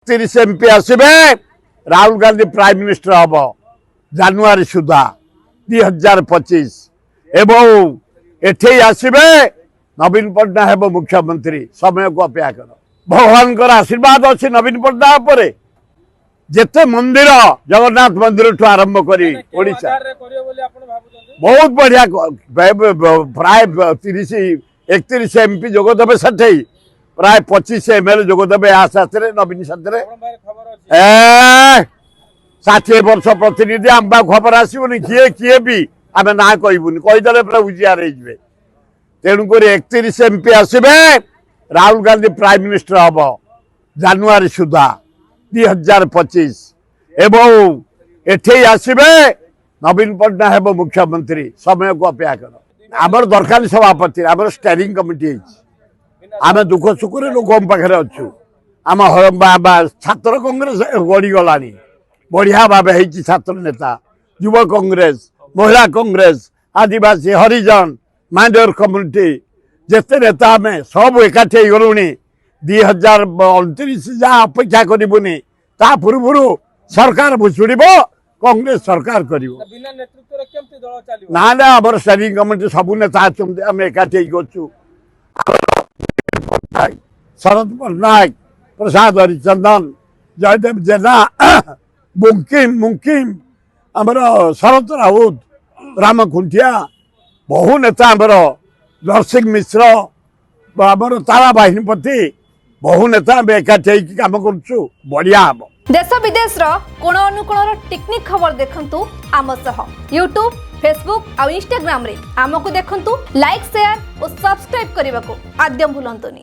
30 MP आसबे Rahul Gandhi prime minister हम जानुरी सुधा 2025 एवं एठे आसबे नवीन पट्टनायक हेब मुख्यमंत्री समय को अपेक्षा कर भगवान आशीर्वाद अच्छी नवीन पट्टनायक पर जेते मंदिर जगन्नाथ मंदिर ठू आरंभ करी ओडिशा बहुत बढ़िया प्राय 30-31 एमपी जोगदेवे सेठे प्राय 25 एमएलए जोगदेवे आशे नवीन साथी 60 वर्ष प्रतिनिधि आम खबर आसबनी किए किए भी आम ना कहबूनी कहीदे पूरा उजियार हो तेणुक 31 एमपी आसबे राहुल गांधी प्राइम मिनिस्टर हम जानुरी सुधा 2025 एवं एठे आसबे नवीन पट्टनायक हेब मुख्यमंत्री समय को अपेक्षा कर आमर दरकार सभापति आम स्टेयरिंग कमिटी आम दुख सुख लोक पाखे अच्छु आम छात्र कांग्रेस गढ़ीगला बढ़िया भाव छात्र नेता युवा कांग्रेस महिला कांग्रेस आदिवासी हरिजन माइनर कम्युनिटी जिते नेता आम सब एकाठी गलु 2029 जहाँ अपेक्षा करूनी ता पूर्व सरकार भुशुड़ कांग्रेस सरकार कर ना ना आम स्टेयरिंग कमिटी सब नेता अच्छा आम एकाठी गचु शरद पट्टनायक प्रसाद हरिचंदन जयदेव जेना मुंकिम मुंकिम आमर शरद राउत राम खुंटिया बहु नेता आमर नरसिंह मिश्र आमर तारा बाहिनीपति बहु नेता आम एकाठी कम करुँ बढ़िया हम देश विदेश कोण अनुकोण टेक्निक खबर देखंतु आम सह यूट्यूब फेसबुक और इंस्टाग्राम रे आमको देखंतु लाइक शेयर और सब्सक्राइब करने को आद्यम भूलंतुनी।